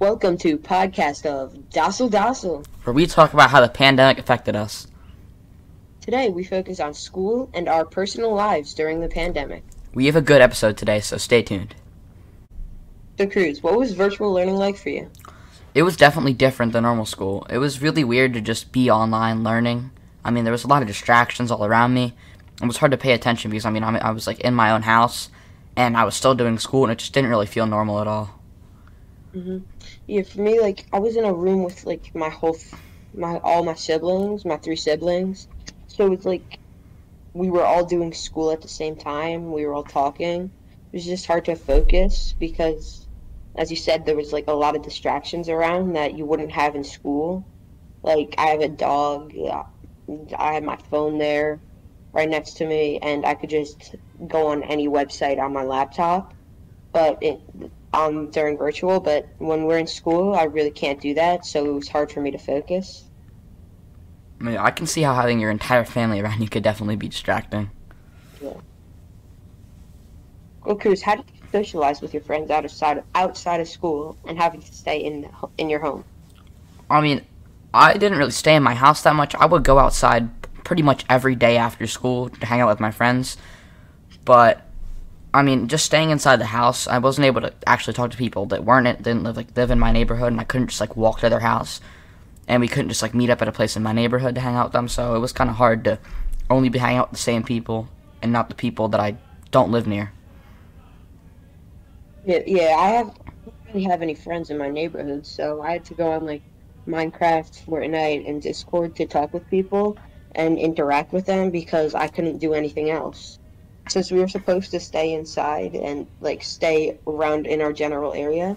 Welcome to podcast of Dossaldossal. Where we talk about how the pandemic affected us. Today we focus on school and our personal lives during the pandemic. We have a good episode today, so stay tuned. So Cruz, what was virtual learning like for you? It was definitely different than normal school. It was really weird to just be online learning. There was a lot of distractions all around me. It was hard to pay attention because, I was like in my own house, and I was still doing school, and it just didn't really feel normal at all. Yeah, for me, I was in a room with all my siblings, my three siblings. So it's like we were all doing school at the same time. We were all talking. It was just hard to focus because, as you said, there was a lot of distractions around that you wouldn't have in school. Like I have a dog. Yeah, I had my phone there right next to me, and I could just go on any website on my laptop. But during virtual, but when we're in school, I really can't do that, so it was hard for me to focus. I can see how having your entire family around you could definitely be distracting. Yeah. Well, Cruz, how did you socialize with your friends outside of school and having to stay in your home? I didn't really stay in my house that much. I would go outside pretty much every day after school to hang out with my friends. But just staying inside the house, I wasn't able to actually talk to people that didn't live in my neighborhood, and I couldn't just walk to their house, and we couldn't just meet up at a place in my neighborhood to hang out with them. So it was kind of hard to only be hanging out with the same people and not the people that I don't live near. Yeah, I don't really have any friends in my neighborhood, so I had to go on Minecraft, Fortnite, and Discord to talk with people and interact with them because I couldn't do anything else. Since we were supposed to stay inside and stay around in our general area,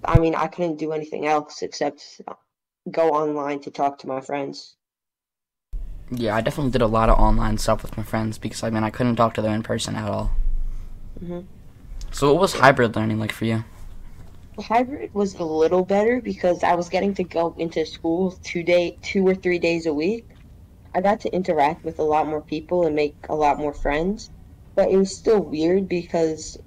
I couldn't do anything else except go online to talk to my friends. Yeah, I definitely did a lot of online stuff with my friends because I couldn't talk to them in person at all. hmm So what was hybrid learning like for you? Hybrid was a little better because I was getting to go into school 2 or 3 days a week. I got to interact with a lot more people and make a lot more friends. But it was still weird because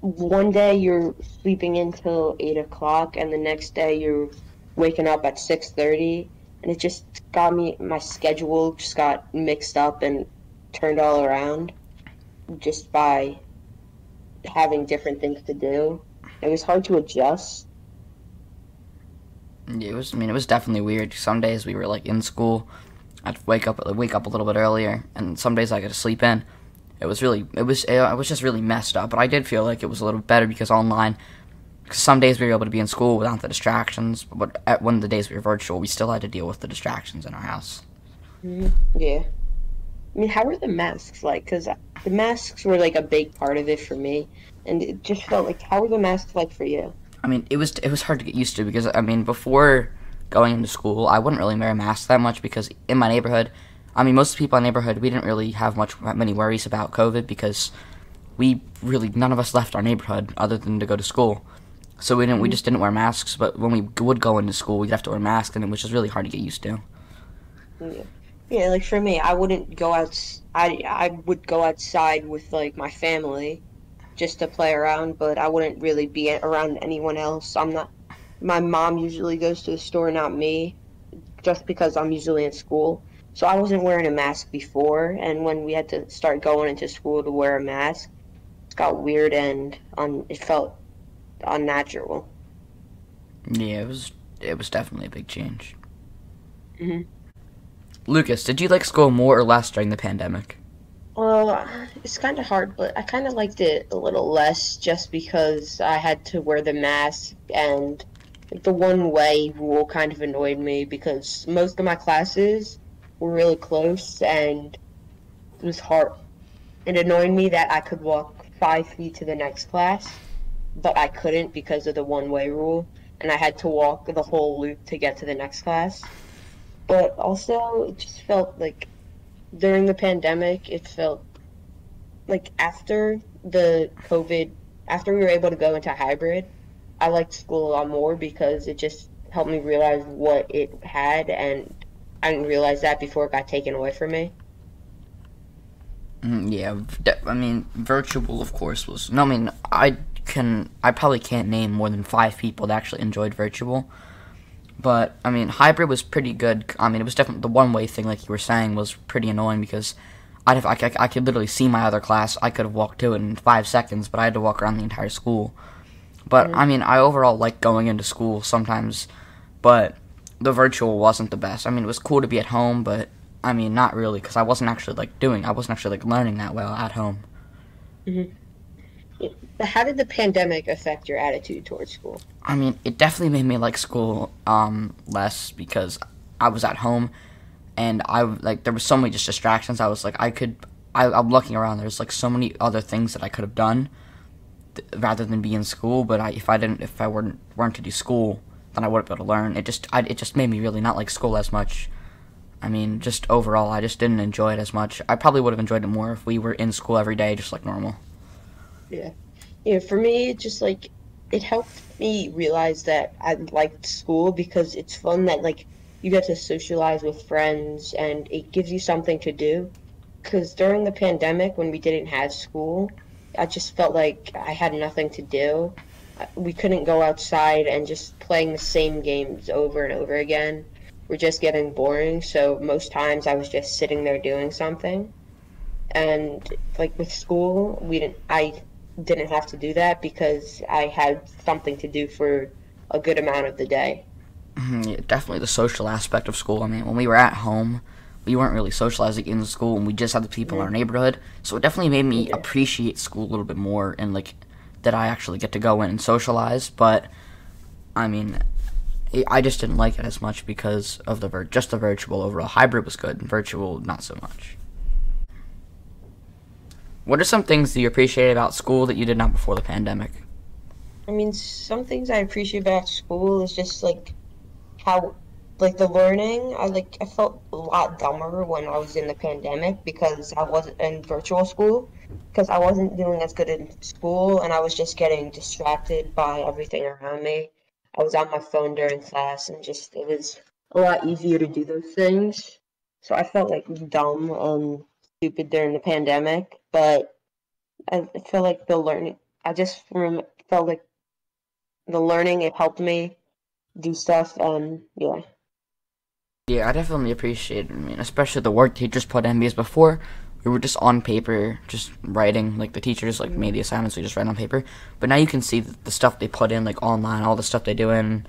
one day you're sleeping until 8 o'clock and the next day you're waking up at 6:30, and it just my schedule just got mixed up and turned all around just by having different things to do. It was hard to adjust. Yeah, it was definitely weird. Some days we were in school, I'd wake up a little bit earlier, and some days I got to sleep in. It was just really messed up, but I did feel like it was a little better because online, because some days we were able to be in school without the distractions, but at one of the days we were virtual, we still had to deal with the distractions in our house. Yeah. How were the masks like? Because the masks were a big part of it for me, and it just felt how were the masks like for you? It was hard to get used to because before going into school, I wouldn't really wear a mask that much because in my neighborhood, most people in my neighborhood, we didn't really have many worries about COVID because none of us left our neighborhood other than to go to school. So we just didn't wear masks, but when we would go into school, we'd have to wear masks, and it was just really hard to get used to. Yeah. Yeah, for me, I wouldn't go out. I would go outside with my family just to play around, but I wouldn't really be around anyone else. I'm not. My mom usually goes to the store, not me, just because I'm usually in school. So I wasn't wearing a mask before, and when we had to start going into school to wear a mask, it got weird and it felt unnatural. Yeah, it was definitely a big change. hmm Lucas, did you like school more or less during the pandemic? Well, it's kind of hard, but I kind of liked it a little less just because I had to wear the mask, and the one-way rule kind of annoyed me because most of my classes were really close, and it was hard. It annoyed me that I could walk 5 feet to the next class, but I couldn't because of the one-way rule, and I had to walk the whole loop to get to the next class. But also, it just felt during the pandemic, it felt after the COVID, after we were able to go into hybrid, I liked school a lot more because it just helped me realize what it had, and I didn't realize that before it got taken away from me. Yeah, virtual, of course, was... No, I I probably can't name more than 5 people that actually enjoyed virtual. But I mean, hybrid was pretty good. I mean, it was definitely the one-way thing, like you were saying, was pretty annoying because I could literally see my other class. I could have walked to it in 5 seconds, but I had to walk around the entire school. But Mm-hmm. I mean, I overall like going into school sometimes, but the virtual wasn't the best. I mean, it was cool to be at home, but I mean, not really, because I wasn't actually like learning that well at home. Mm-hmm. But how did the pandemic affect your attitude towards school? I mean, it definitely made me like school less because I was at home and I like there was so many just distractions. I was like I'm looking around. There's like so many other things that I could have done rather than be in school. But if I weren't to do school, then I wouldn't be able to learn. It just made me really not like school as much. I mean, just overall, I just didn't enjoy it as much. I probably would have enjoyed it more if we were in school every day, just like normal. Yeah. Yeah, for me, it just like it helped me realize that I liked school because it's fun that like you get to socialize with friends and it gives you something to do. Because during the pandemic, when we didn't have school, I just felt like I had nothing to do. We couldn't go outside and just playing the same games over and over again. We're just getting boring. So most times I was just sitting there doing something. And like with school, I didn't have to do that because I had something to do for a good amount of the day. Yeah, definitely the social aspect of school. I mean, when we were at home, we weren't really socializing in school, and we just had the people in our Hmm. neighborhood. So it definitely made me Yeah. appreciate school a little bit more, and like that I actually get to go in and socialize. But I mean, I just didn't like it as much because of just the virtual overall. Hybrid was good, virtual not so much. What are some things that you appreciate about school that you did not before the pandemic? I mean, some things I appreciate about school is just like how like the learning. I felt a lot dumber when I was in the pandemic because I wasn't in virtual school because I wasn't doing as good in school and I was just getting distracted by everything around me. I was on my phone during class and just it was a lot easier to do those things. So I felt like dumb and stupid during the pandemic, but I feel like the learning I just felt like the learning it helped me do stuff and yeah. Yeah, I definitely appreciate it. I mean, especially the work teachers put in because before we were just on paper, just writing. Like the teachers like made the assignments, we just write on paper. But now you can see the stuff they put in like online, all the stuff they do in,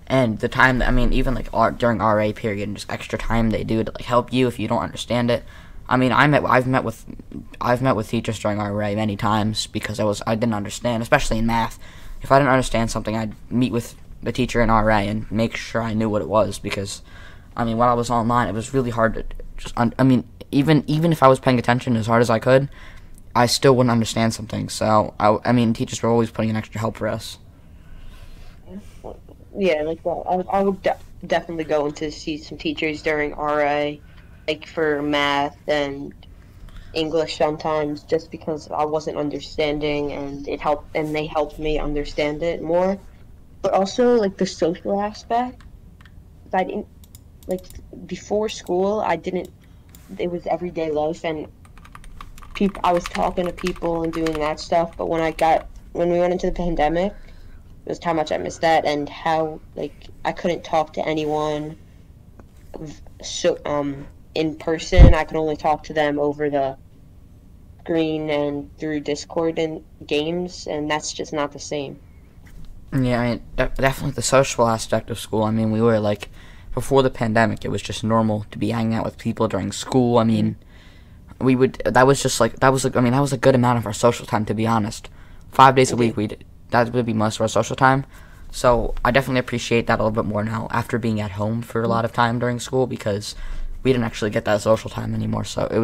and the time. I mean, even like during RA period, and just extra time they do to like help you if you don't understand it. I mean, I've met with teachers during RA many times because I didn't understand, especially in math. If I didn't understand something, I'd meet with the teacher in RA and make sure I knew what it was because I mean, while I was online, it was really hard to I mean, even if I was paying attention as hard as I could, I still wouldn't understand something. So I mean, teachers were always putting in extra help for us. Yeah, like that. I would definitely go in to see some teachers during RA, like for math and English sometimes, just because I wasn't understanding and it helped, and they helped me understand it more. But also like the social aspect, I didn't like before school. I didn't. It was everyday life, and people. I was talking to people and doing that stuff. But when we went into the pandemic, just how much I missed that and how like I couldn't talk to anyone so in person. I could only talk to them over the screen and through Discord and games, and that's just not the same. Yeah, I mean, definitely the social aspect of school. I mean, we were like before the pandemic, it was just normal to be hanging out with people during school. I Mm-hmm. mean, we would that was just like that was like I mean that was a good amount of our social time to be honest. 5 days a Yeah. week that would be most of our social time. So I definitely appreciate that a little bit more now after being at home for a lot of time during school because we didn't actually get that social time anymore. So it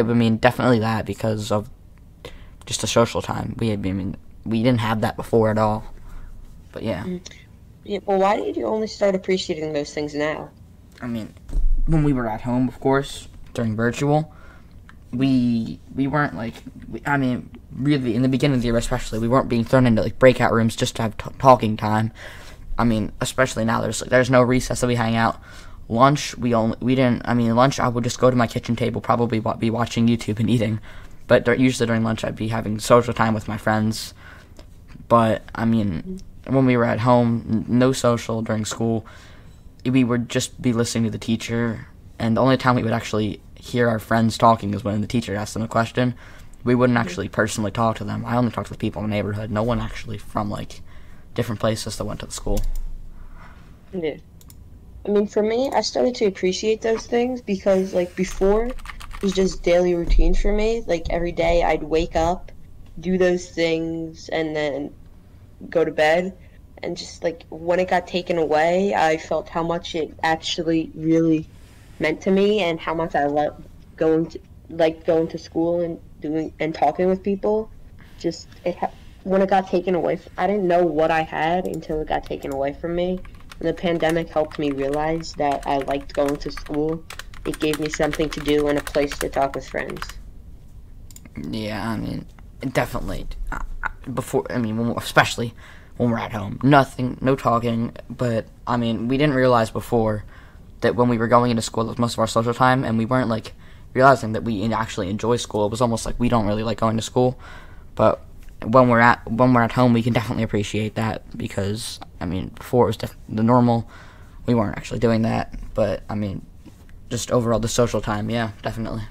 would mean definitely that because of just the social time I mean we didn't have that before at all. But yeah, Mm. Yeah, well, why did you only start appreciating those things now? I mean when we were at home, of course, during virtual, we weren't like I mean really in the beginning of the year especially we weren't being thrown into like breakout rooms just to have talking time. I mean especially now there's no recess that we hang out. Lunch we didn't I mean lunch I would just go to my kitchen table probably be watching YouTube and eating, but usually during lunch I'd be having social time with my friends But I mean, when we were at home, no social during school. We would just be listening to the teacher, and the only time we would actually hear our friends talking is when the teacher asked them a question. We wouldn't actually personally talk to them. I only talked to the people in the neighborhood. No one actually from like different places that went to the school. Yeah. I mean, for me, I started to appreciate those things because, like, before, it was just daily routines for me. Like, every day I'd wake up, do those things, and then go to bed. And just, like, when it got taken away, I felt how much it actually really meant to me and how much I going to school and doing and talking with people. Just, when it got taken away, I didn't know what I had until it got taken away from me. And the pandemic helped me realize that I liked going to school. It gave me something to do and a place to talk with friends. Yeah, I mean, definitely. Before, I mean, especially when we're at home, nothing, no talking. But I mean, we didn't realize before that when we were going into school, it was most of our social time, and we weren't like realizing that we actually enjoy school. It was almost like we don't really like going to school, but when we're at home, we can definitely appreciate that because I mean, before it was the normal. We weren't actually doing that, but I mean, just overall the social time, yeah, definitely.